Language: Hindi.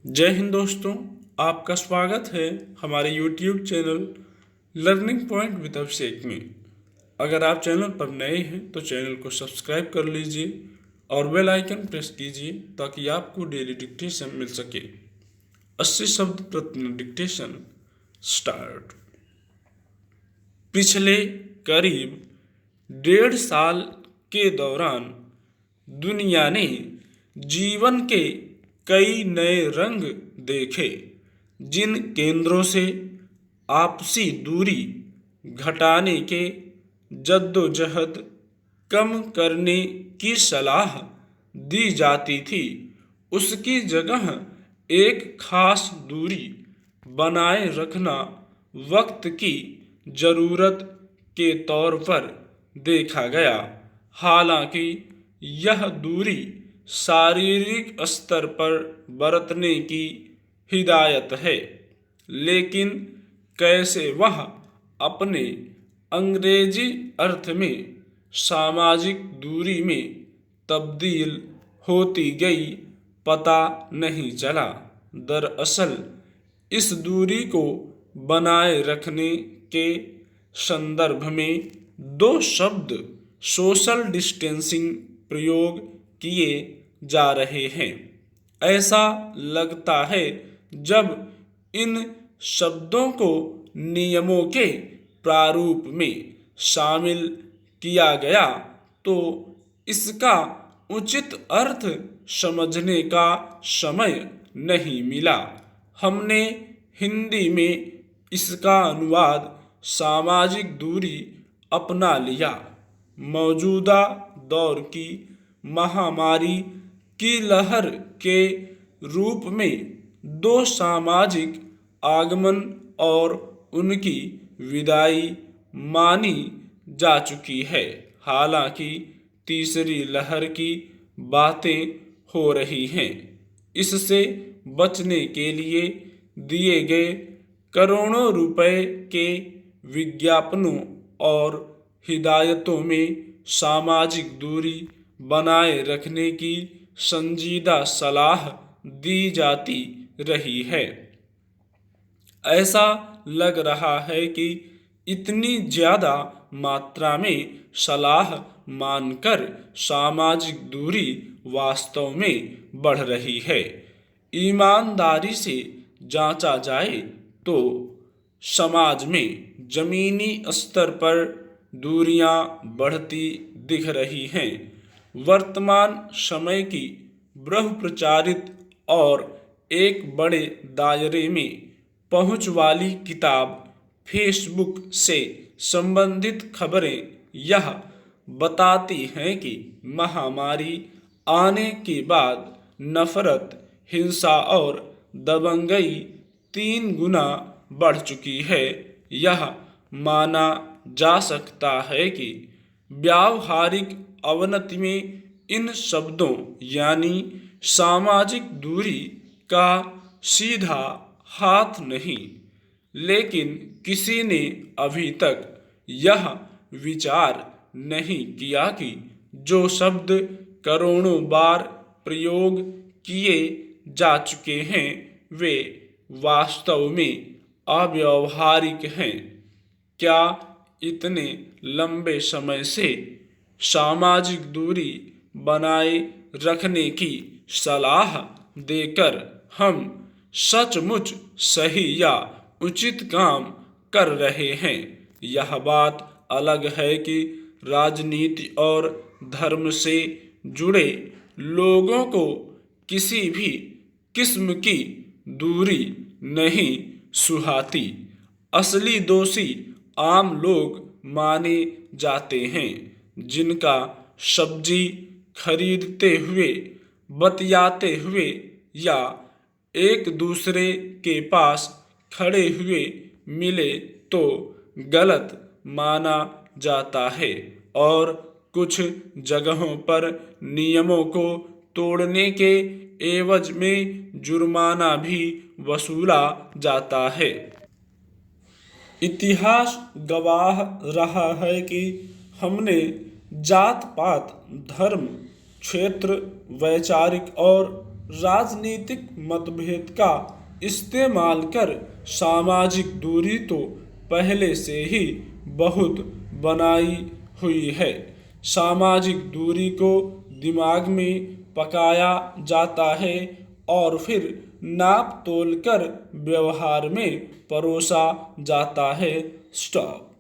जय हिंद दोस्तों। आपका स्वागत है हमारे YouTube channel learning point with Abhishek में। अगर आप चैनल पर नए हैं तो चैनल को सब्सक्राइब कर लीजिए और बेल आइकन प्रेस कीजिए ताकि आपको डेली डिक्टेशन मिल सके। 80 शब्द प्रति डिक्टेशन स्टार्ट। पिछले करीब 1.5 साल के दौरान दुनिया ने जीवन के कई नए रंग देखे, जिन केंद्रों से आपसी दूरी घटाने के जद्दोजहद कम करने की सलाह दी जाती थी, उसकी जगह एक खास दूरी बनाए रखना वक्त की जरूरत के तौर पर देखा गया। हालांकि यह दूरी शारीरिक स्तर पर बरतने की हिदायत है, लेकिन कैसे वह अपने अंग्रेजी अर्थ में सामाजिक दूरी में तब्दील होती गई पता नहीं चला। दरअसल इस दूरी को बनाए रखने के संदर्भ में दो शब्द सोशल डिस्टेंसिंग प्रयोग किए जा रहे हैं। ऐसा लगता है जब इन शब्दों को नियमों के प्रारूप में शामिल किया गया तो इसका उचित अर्थ समझने का समय नहीं मिला। हमने हिंदी में इसका अनुवाद सामाजिक दूरी अपना लिया। मौजूदा दौर की महामारी की लहर के रूप में दो सामाजिक आगमन और उनकी विदाई मानी जा चुकी है। हालांकि तीसरी लहर की बातें हो रही हैं। इससे बचने के लिए दिए गए करोड़ों रुपए के विज्ञापनों और हिदायतों में सामाजिक दूरी बनाए रखने की संजीदा सलाह दी जाती रही है। ऐसा लग रहा है कि इतनी ज्यादा मात्रा में सलाह मानकर सामाजिक दूरी वास्तव में बढ़ रही है। ईमानदारी से जांचा जाए तो समाज में जमीनी स्तर पर दूरियां बढ़ती दिख रही हैं। वर्तमान समय की बहुप्रचारित और एक बड़े दायरे में पहुंच वाली किताब फेसबुक से संबंधित खबरें यह बताती हैं कि महामारी आने के बाद नफरत, हिंसा और दबंगई 3 गुना बढ़ चुकी है। यह माना जा सकता है कि व्यावहारिक अवनति में इन शब्दों यानी सामाजिक दूरी का सीधा हाथ नहीं, लेकिन किसी ने अभी तक यह विचार नहीं किया कि जो शब्द करोड़ों बार प्रयोग किए जा चुके हैं वे वास्तव में अव्यावहारिक हैं। क्या इतने लंबे समय से सामाजिक दूरी बनाए रखने की सलाह देकर हम सचमुच सही या उचित काम कर रहे हैं? यह बात अलग है कि राजनीति और धर्म से जुड़े लोगों को किसी भी किस्म की दूरी नहीं सुहाती। असली दोषी आम लोग माने जाते हैं, जिनका सब्जी खरीदते हुए, बतियाते हुए या एक दूसरे के पास खड़े हुए मिले तो गलत माना जाता है और कुछ जगहों पर नियमों को तोड़ने के एवज में जुर्माना भी वसूला जाता है। इतिहास गवाह रहा है कि हमने जात पात, धर्म, क्षेत्र, वैचारिक और राजनीतिक मतभेद का इस्तेमाल कर सामाजिक दूरी तो पहले से ही बहुत बनाई हुई है। सामाजिक दूरी को दिमाग में पकाया जाता है और फिर नाप तोल कर व्यवहार में परोसा जाता है। स्टॉप।